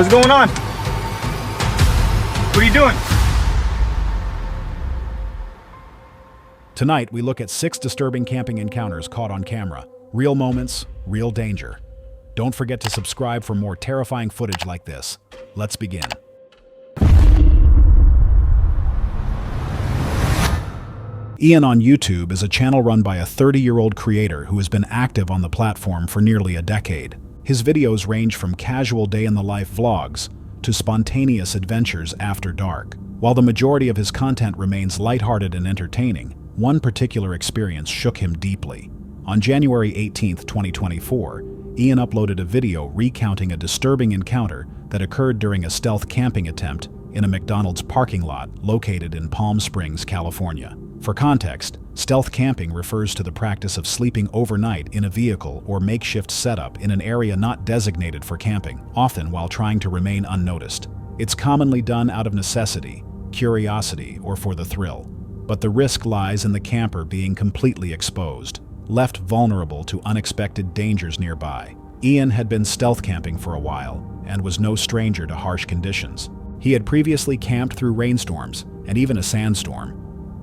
What's going on? What are you doing? Tonight, we look at 6 disturbing camping encounters caught on camera. Real moments, real danger. Don't forget to subscribe for more terrifying footage like this. Let's begin. Ian on YouTube is a channel run by a 30-year-old creator who has been active on the platform for nearly a decade. His videos range from casual day-in-the-life vlogs to spontaneous adventures after dark. While the majority of his content remains lighthearted and entertaining, one particular experience shook him deeply. On January 18, 2024, Ian uploaded a video recounting a disturbing encounter that occurred during a stealth camping attempt in a McDonald's parking lot located in Palm Springs, California. For context, stealth camping refers to the practice of sleeping overnight in a vehicle or makeshift setup in an area not designated for camping, often while trying to remain unnoticed. It's commonly done out of necessity, curiosity, or for the thrill. But the risk lies in the camper being completely exposed, left vulnerable to unexpected dangers nearby. Ian had been stealth camping for a while and was no stranger to harsh conditions. He had previously camped through rainstorms and even a sandstorm,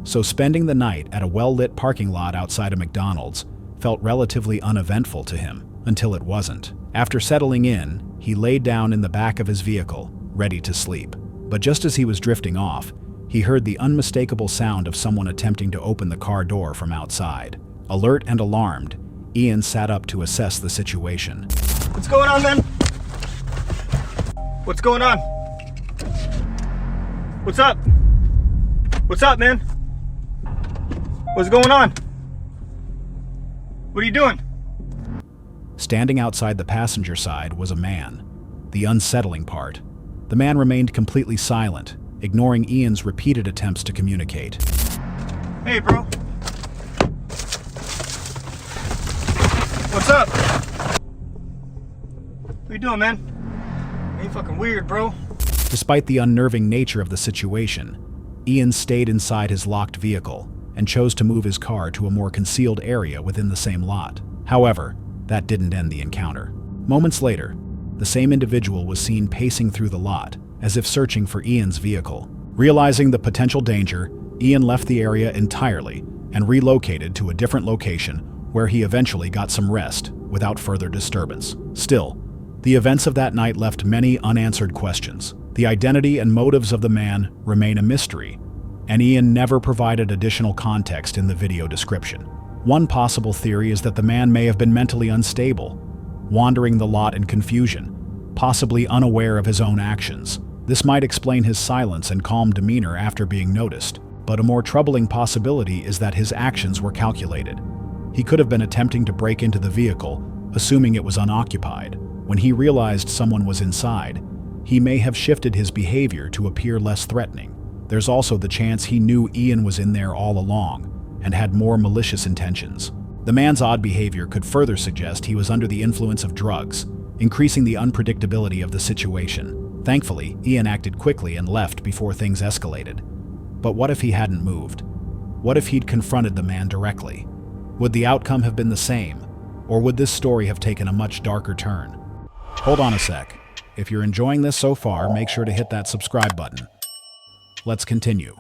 so spending the night at a well-lit parking lot outside a McDonald's felt relatively uneventful to him until it wasn't. After settling in, he laid down in the back of his vehicle, ready to sleep. But just as he was drifting off, he heard the unmistakable sound of someone attempting to open the car door from outside. Alert and alarmed, Ian sat up to assess the situation. What's going on, man? What's going on? What's up? What's up, man? What's going on? What are you doing? Standing outside the passenger side was a man. The unsettling part. The man remained completely silent, ignoring Ian's repeated attempts to communicate. Hey, bro. What's up? What you doing, man? You fucking weird, bro. Despite the unnerving nature of the situation, Ian stayed inside his locked vehicle and chose to move his car to a more concealed area within the same lot. However, that didn't end the encounter. Moments later, the same individual was seen pacing through the lot, as if searching for Ian's vehicle. Realizing the potential danger, Ian left the area entirely and relocated to a different location where he eventually got some rest without further disturbance. Still, the events of that night left many unanswered questions. The identity and motives of the man remain a mystery, and Ian never provided additional context in the video description. One possible theory is that the man may have been mentally unstable, wandering the lot in confusion, possibly unaware of his own actions. This might explain his silence and calm demeanor after being noticed, but a more troubling possibility is that his actions were calculated. He could have been attempting to break into the vehicle, assuming it was unoccupied. When he realized someone was inside, he may have shifted his behavior to appear less threatening. There's also the chance he knew Ian was in there all along and had more malicious intentions. The man's odd behavior could further suggest he was under the influence of drugs, increasing the unpredictability of the situation. Thankfully, Ian acted quickly and left before things escalated. But what if he hadn't moved? What if he'd confronted the man directly? Would the outcome have been the same, or would this story have taken a much darker turn? Hold on a sec. If you're enjoying this so far, make sure to hit that subscribe button. Let's continue.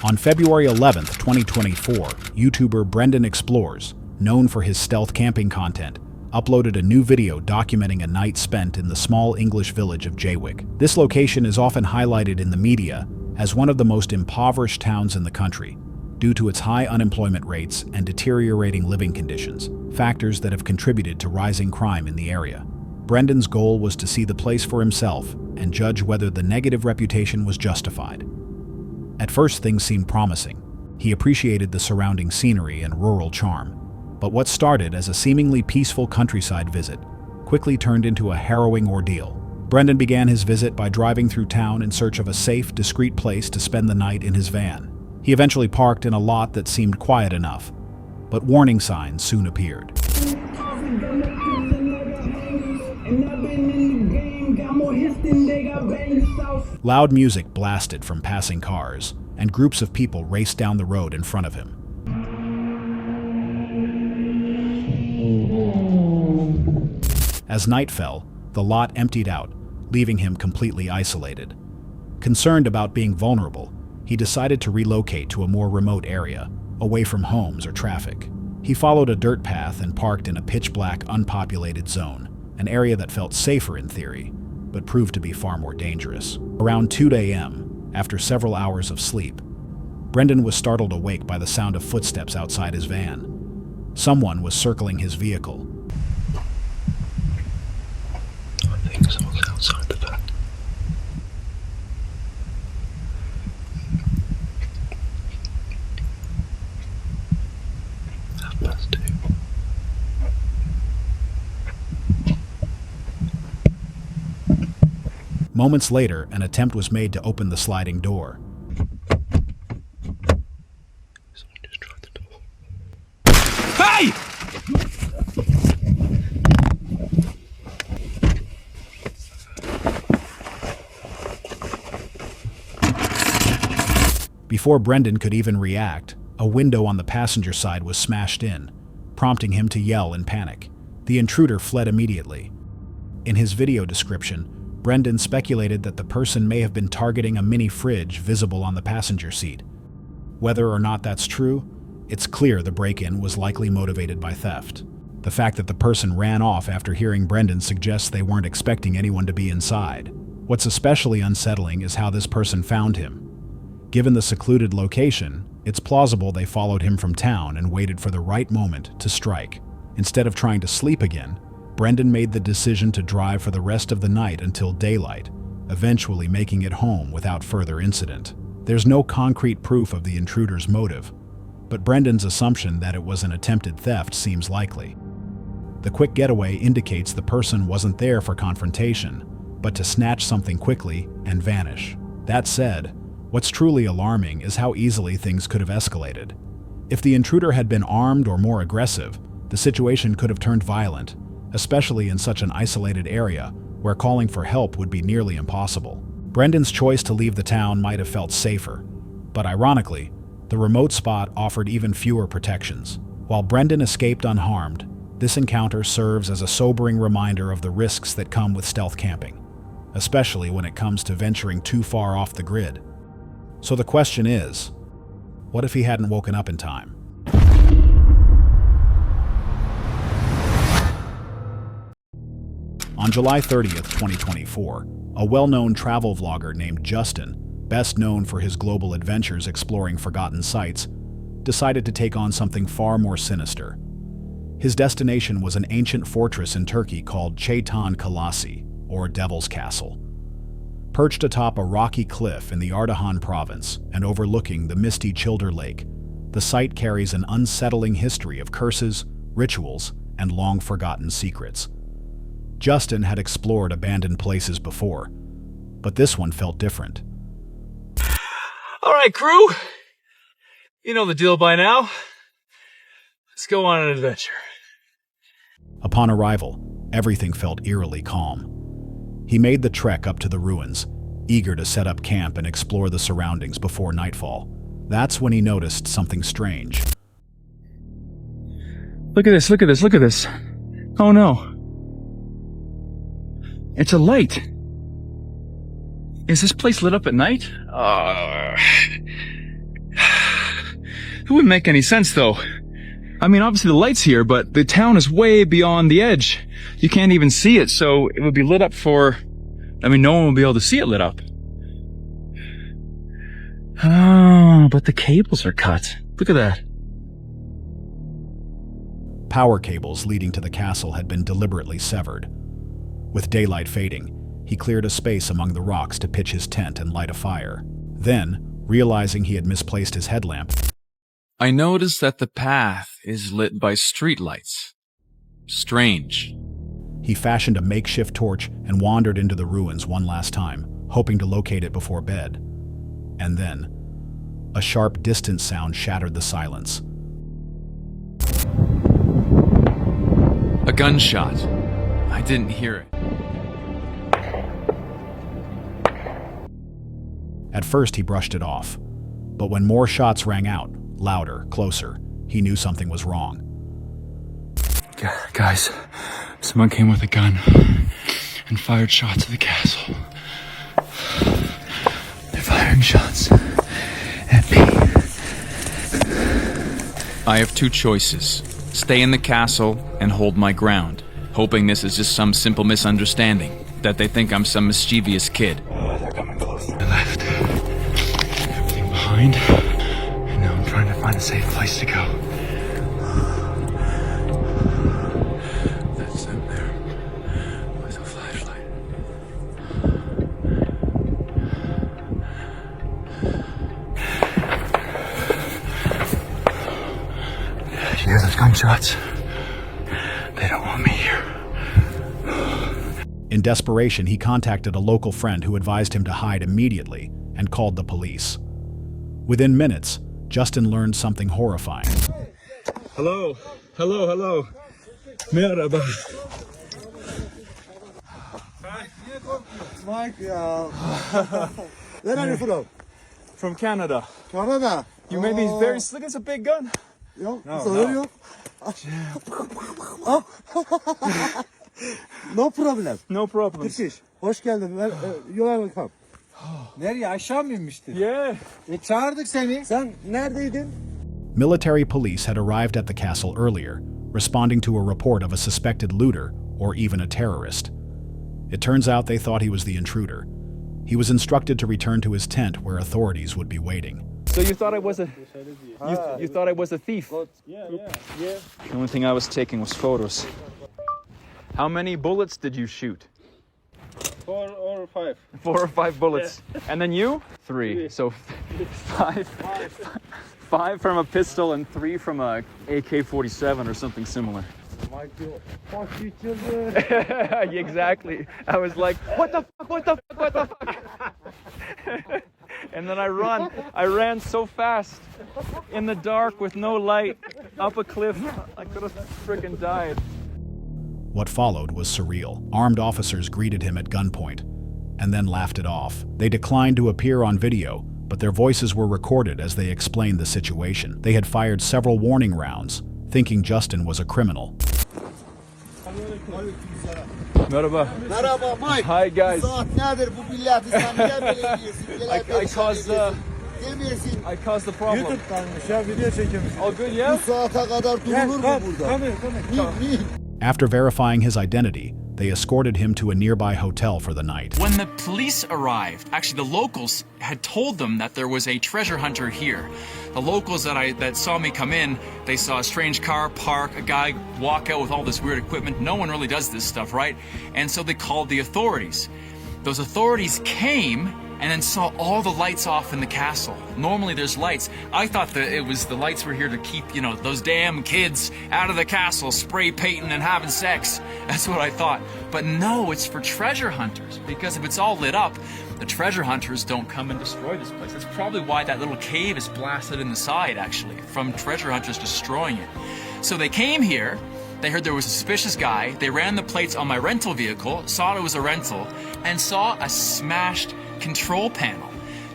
On February 11th, 2024, YouTuber Brendan Explores, known for his stealth camping content, uploaded a new video documenting a night spent in the small English village of Jaywick. This location is often highlighted in the media as one of the most impoverished towns in the country, due to its high unemployment rates and deteriorating living conditions, factors that have contributed to rising crime in the area. Brendan's goal was to see the place for himself and judge whether the negative reputation was justified. At first, things seemed promising. He appreciated the surrounding scenery and rural charm. But what started as a seemingly peaceful countryside visit quickly turned into a harrowing ordeal. Brendan began his visit by driving through town in search of a safe, discreet place to spend the night in his van. He eventually parked in a lot that seemed quiet enough, but warning signs soon appeared. Loud music blasted from passing cars, and groups of people raced down the road in front of him. As night fell, the lot emptied out, leaving him completely isolated. Concerned about being vulnerable, he decided to relocate to a more remote area, away from homes or traffic. He followed a dirt path and parked in a pitch-black, unpopulated zone, an area that felt safer in theory, but proved to be far more dangerous. Around 2 a.m., after several hours of sleep, Brendan was startled awake by the sound of footsteps outside his van. Someone was circling his vehicle. I think someone's outside the van. Half-past 2. Moments later, an attempt was made to open the sliding door. Someone just tried the door. Hey! Before Brendan could even react, a window on the passenger side was smashed in, prompting him to yell in panic. The intruder fled immediately. In his video description, Brendan speculated that the person may have been targeting a mini fridge visible on the passenger seat. Whether or not that's true, it's clear the break-in was likely motivated by theft. The fact that the person ran off after hearing Brendan suggests they weren't expecting anyone to be inside. What's especially unsettling is how this person found him. Given the secluded location, it's plausible they followed him from town and waited for the right moment to strike. Instead of trying to sleep again, Brendan made the decision to drive for the rest of the night until daylight, eventually making it home without further incident. There's no concrete proof of the intruder's motive, but Brendan's assumption that it was an attempted theft seems likely. The quick getaway indicates the person wasn't there for confrontation, but to snatch something quickly and vanish. That said, what's truly alarming is how easily things could have escalated. If the intruder had been armed or more aggressive, the situation could have turned violent, especially in such an isolated area where calling for help would be nearly impossible. Brendan's choice to leave the town might have felt safer, but ironically, the remote spot offered even fewer protections. While Brendan escaped unharmed, this encounter serves as a sobering reminder of the risks that come with stealth camping, especially when it comes to venturing too far off the grid. So the question is, what if he hadn't woken up in time? On July 30th, 2024, a well-known travel vlogger named Justin, best known for his global adventures exploring forgotten sites, decided to take on something far more sinister. His destination was an ancient fortress in Turkey called Şeytan Kalesi, or Devil's Castle. Perched atop a rocky cliff in the Ardahan province and overlooking the misty Childer Lake, the site carries an unsettling history of curses, rituals, and long-forgotten secrets. Justin had explored abandoned places before, but this one felt different. All right, crew. You know the deal by now. Let's go on an adventure. Upon arrival, everything felt eerily calm. He made the trek up to the ruins, eager to set up camp and explore the surroundings before nightfall. That's when he noticed something strange. Look at this, look at this, look at this. Oh no. It's a light. Is this place lit up at night? It wouldn't make any sense though. I mean, obviously the light's here, but the town is way beyond the edge. You can't even see it, so it would be lit up for... I mean, no one will be able to see it lit up. Oh, but the cables are cut. Look at that. Power cables leading to the castle had been deliberately severed. With daylight fading, he cleared a space among the rocks to pitch his tent and light a fire. Then, realizing he had misplaced his headlamp, I noticed that the path is lit by streetlights. Strange. he fashioned a makeshift torch and wandered into the ruins one last time, hoping to locate it before bed. And then, a sharp, distant sound shattered the silence. A gunshot. I didn't hear it. At first, he brushed it off. But when more shots rang out, louder, closer, he knew something was wrong. Someone came with a gun and fired shots at the castle. They're firing shots at me. I have two choices. Stay in the castle and hold my ground, hoping this is just some simple misunderstanding, that they think I'm some mischievous kid. Oh, they're coming close. I left everything behind, and now I'm trying to find a safe place to go. That's them there with a flashlight. You hear those gunshots? They don't want me here. In desperation, he contacted a local friend who advised him to hide immediately and called the police. Within minutes, Justin learned something horrifying. Hello. Merhaba. Mike, where are you from? From Canada. Canada. You made me very slick. It's a big gun. Yok, sorun yok. No problem. No problem. Turkish. Hoş geldin. You are welcome. Nereye? Aşağı mı inmiştin? Yeah. Çağırdık seni. Sen neredeydin? Military police had arrived at the castle earlier, responding to a report of a suspected looter or even a terrorist. It turns out they thought he was the intruder. He was instructed to return to his tent where authorities would be waiting. So you thought I was a you thought I was a thief? Yeah. The only thing I was taking was photos. How many bullets did you shoot? 4 or 5. 4 or 5 bullets. And then you? 3. So 5. 5 from a pistol and 3 from a AK-47 or something similar. Mike diyor. Fuck you children. Exactly. I was like, what the fuck? And then I ran so fast in the dark with no light up a cliff. I could have freaking died. What followed was surreal. Armed officers greeted him at gunpoint and then laughed it off. They declined to appear on video, but their voices were recorded as they explained the situation. They had fired several warning rounds, thinking Justin was a criminal. Merhaba. Merhaba Mike. Hi guys. Saat nedir bu milleti sen niye böyle ediyorsun? I caused the problem. YouTube'danmış ya video çekiyormuş. All good, yeah? Bu saate kadar durulur mu burada? Niye? After verifying his identity, they escorted him to a nearby hotel for the night. When the police arrived, actually the locals had told them that there was a treasure hunter here. The locals that saw me come in, they saw a strange car park, a guy walk out with all this weird equipment. No one really does this stuff, right? And so they called the authorities. Those authorities came and then saw all the lights off in the castle. Normally there's lights. I thought that it was the lights were here to keep, those damn kids out of the castle, spray painting and having sex. That's what I thought. But no, it's for treasure hunters, because if it's all lit up, the treasure hunters don't come and destroy this place. That's probably why that little cave is blasted in the side, actually, from treasure hunters destroying it. So they came here, they heard there was a suspicious guy, they ran the plates on my rental vehicle, saw it was a rental, and saw a smashed control panel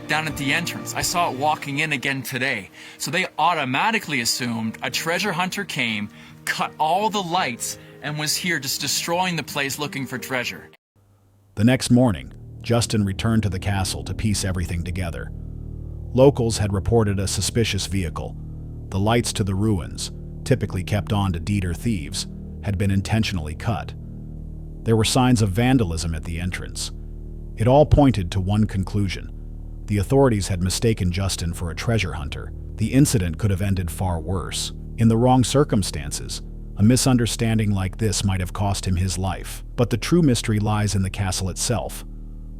down at the entrance. I saw it walking in again today. So they automatically assumed a treasure hunter came, cut all the lights, and was here just destroying the place looking for treasure. The next morning, Justin returned to the castle to piece everything together. Locals had reported a suspicious vehicle. The lights to the ruins, typically kept on to deter thieves, had been intentionally cut. There were signs of vandalism at the entrance. It all pointed to one conclusion. The authorities had mistaken Justin for a treasure hunter. The incident could have ended far worse. In the wrong circumstances, a misunderstanding like this might have cost him his life. But the true mystery lies in the castle itself,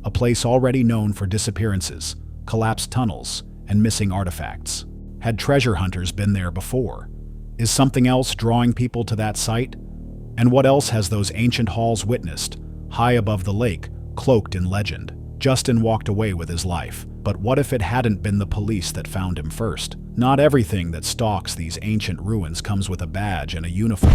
a place already known for disappearances, collapsed tunnels, and missing artifacts. Had treasure hunters been there before? Is something else drawing people to that site? And what else has those ancient halls witnessed, high above the lake, cloaked in legend? Justin walked away with his life, but what if it hadn't been the police that found him first? Not everything that stalks these ancient ruins comes with a badge and a uniform.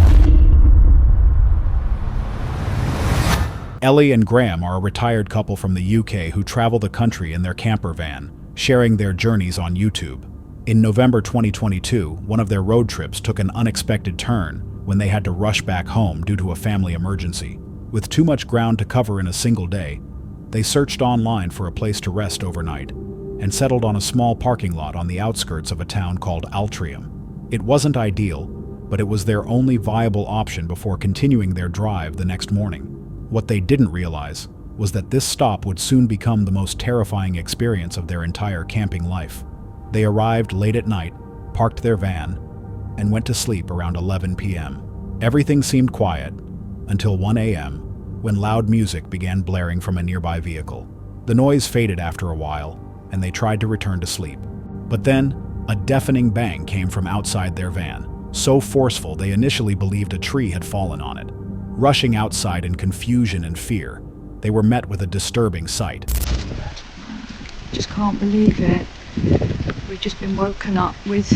Ellie and Graham are a retired couple from the UK who travel the country in their camper van, sharing their journeys on YouTube. In November 2022, one of their road trips took an unexpected turn when they had to rush back home due to a family emergency. With too much ground to cover in a single day, they searched online for a place to rest overnight and settled on a small parking lot on the outskirts of a town called Altrium. It wasn't ideal, but it was their only viable option before continuing their drive the next morning. What they didn't realize was that this stop would soon become the most terrifying experience of their entire camping life. They arrived late at night, parked their van, and went to sleep around 11 p.m. Everything seemed quiet until 1 a.m. when loud music began blaring from a nearby vehicle. The noise faded after a while, and they tried to return to sleep. But then, a deafening bang came from outside their van, so forceful they initially believed a tree had fallen on it. Rushing outside in confusion and fear, they were met with a disturbing sight. Just can't believe it. We've just been woken up with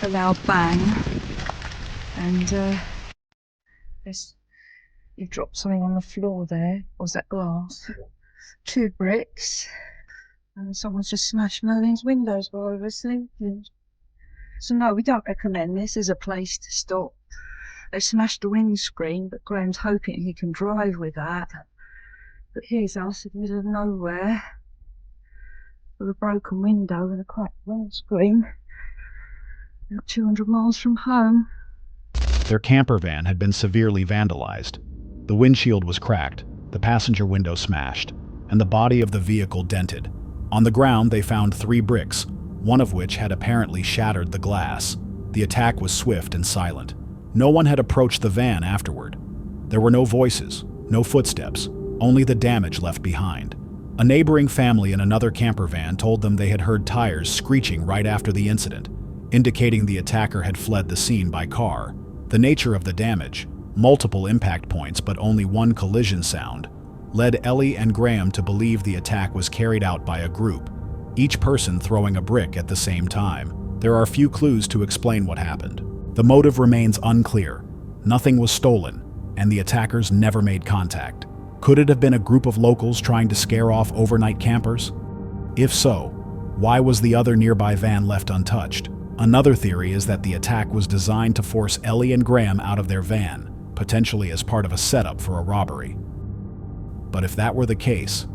a loud bang, and you've dropped something on the floor there. Was that glass? 2 bricks, and someone's just smashed Merlin's windows while we were sleeping. So no, we don't recommend this as a place to stop. They smashed the windscreen, but Graham's hoping he can drive with that. But here's us in the middle of nowhere, with a broken window and a cracked windscreen, about 200 miles from home. Their camper van had been severely vandalized. The windshield was cracked, the passenger window smashed, and the body of the vehicle dented. On the ground, they found 3 bricks, one of which had apparently shattered the glass. The attack was swift and silent. No one had approached the van afterward. There were no voices, no footsteps, only the damage left behind. A neighboring family in another camper van told them they had heard tires screeching right after the incident, indicating the attacker had fled the scene by car. The nature of the damage, multiple impact points but only one collision sound, led Ellie and Graham to believe the attack was carried out by a group, each person throwing a brick at the same time. There are few clues to explain what happened. The motive remains unclear. Nothing was stolen, and the attackers never made contact. Could it have been a group of locals trying to scare off overnight campers? If so, why was the other nearby van left untouched? Another theory is that the attack was designed to force Ellie and Graham out of their van, potentially as part of a setup for a robbery. But if that were the case,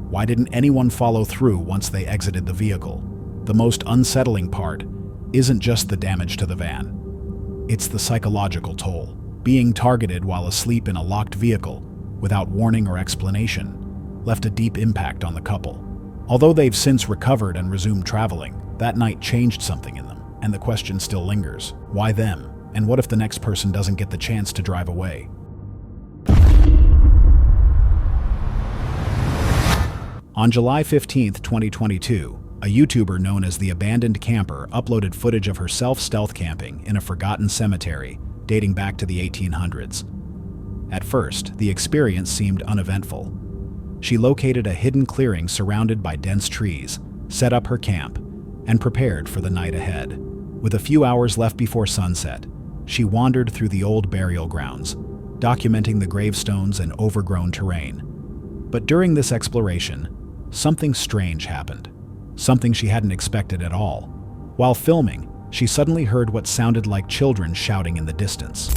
why didn't anyone follow through once they exited the vehicle? The most unsettling part isn't just the damage to the van. It's the psychological toll. Being targeted while asleep in a locked vehicle, without warning or explanation, left a deep impact on the couple. Although they've since recovered and resumed traveling, that night changed something in them, and the question still lingers. Why them? And what if the next person doesn't get the chance to drive away? On July 15, 2022, a YouTuber known as The Abandoned Camper uploaded footage of herself stealth camping in a forgotten cemetery dating back to the 1800s. At first, the experience seemed uneventful. She located a hidden clearing surrounded by dense trees, set up her camp, and prepared for the night ahead. With a few hours left before sunset, she wandered through the old burial grounds, documenting the gravestones and overgrown terrain. But during this exploration, something strange happened. Something she hadn't expected at all. While filming, she suddenly heard what sounded like children shouting in the distance.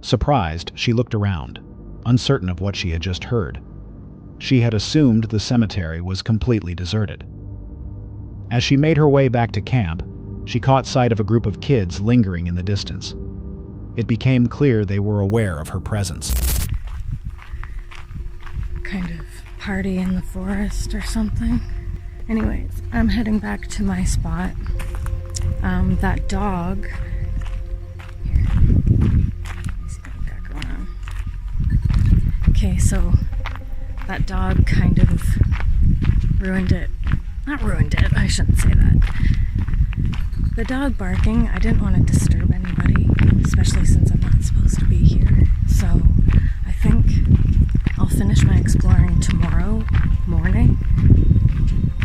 Surprised, she looked around, uncertain of what she had just heard. She had assumed the cemetery was completely deserted. As she made her way back to camp, she caught sight of a group of kids lingering in the distance. It became clear they were aware of her presence. Kind of party in the forest or something. Anyways, I'm heading back to my spot. That dog... Okay, so that dog kind of ruined it Not ruined it, I shouldn't say that. The dog barking, I didn't want to disturb anybody, especially since I'm not supposed to be here. So I think I'll finish my exploring tomorrow morning.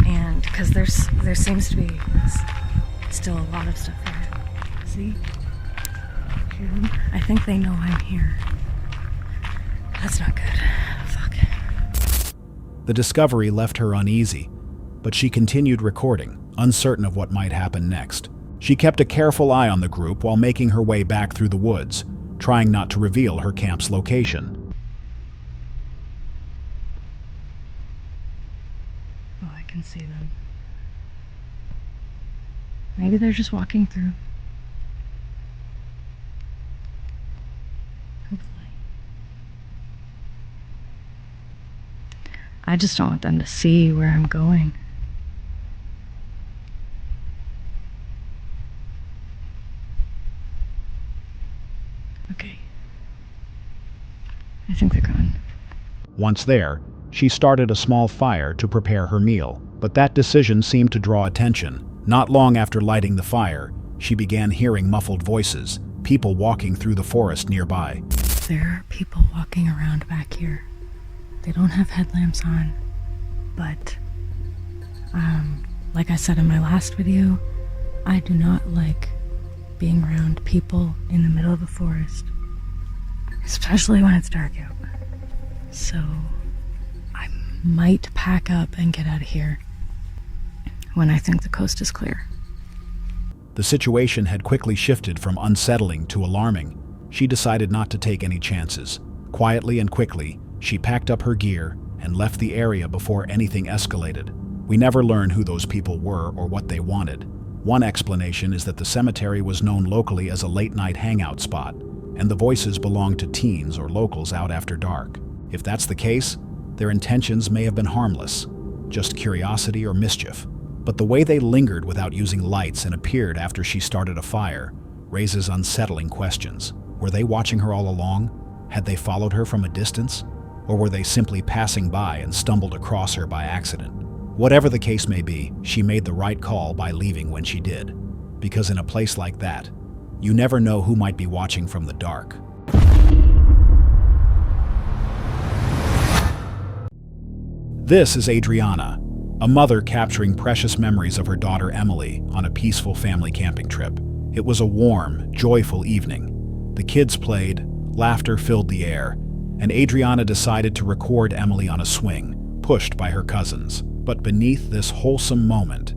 And because there seems to be still a lot of stuff here. See? Hear them? I think they know I'm here. That's not good. Fuck. The discovery left her uneasy, but she continued recording, uncertain of what might happen next. She kept a careful eye on the group while making her way back through the woods, trying not to reveal her camp's location. Oh, I can see them. Maybe they're just walking through. Hopefully. I just don't want them to see where I'm going. Okay. I think they're gone. Once there, she started a small fire to prepare her meal, but that decision seemed to draw attention. Not long after lighting the fire, she began hearing muffled voices, people walking through the forest nearby. There are people walking around back here. They don't have headlamps on, but like I said in my last video, I do not like being around people in the middle of a forest, especially when it's dark out. So I might pack up and get out of here when I think the coast is clear. The situation had quickly shifted from unsettling to alarming. She decided not to take any chances. Quietly and quickly, she packed up her gear and left the area before anything escalated. We never learn who those people were or what they wanted. One explanation is that the cemetery was known locally as a late-night hangout spot, and the voices belonged to teens or locals out after dark. If that's the case, their intentions may have been harmless, just curiosity or mischief. But the way they lingered without using lights and appeared after she started a fire raises unsettling questions. Were they watching her all along? Had they followed her from a distance? Or were they simply passing by and stumbled across her by accident? Whatever the case may be, she made the right call by leaving when she did. Because in a place like that, you never know who might be watching from the dark. This is Adriana, a mother capturing precious memories of her daughter Emily on a peaceful family camping trip. It was a warm, joyful evening. The kids played, laughter filled the air, and Adriana decided to record Emily on a swing, pushed by her cousins. But beneath this wholesome moment,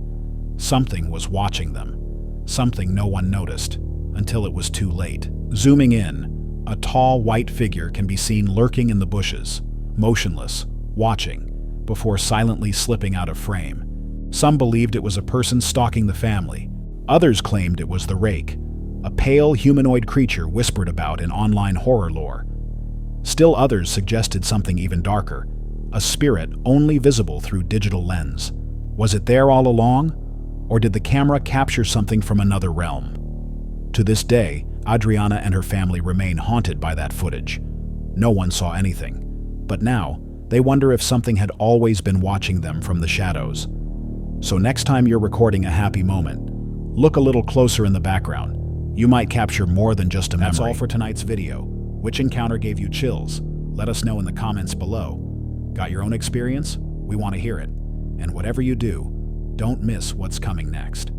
something was watching them. Something no one noticed, until it was too late. Zooming in, a tall white figure can be seen lurking in the bushes, motionless, watching, before silently slipping out of frame. Some believed it was a person stalking the family. Others claimed it was the Rake, a pale humanoid creature whispered about in online horror lore. Still others suggested something even darker, a spirit only visible through digital lens. Was it there all along? Or did the camera capture something from another realm? To this day, Adriana and her family remain haunted by that footage. No one saw anything. But now, they wonder if something had always been watching them from the shadows. So next time you're recording a happy moment, look a little closer in the background. You might capture more than just a memory. That's all for tonight's video. Which encounter gave you chills? Let us know in the comments below. Got your own experience? We want to hear it. And whatever you do, don't miss what's coming next.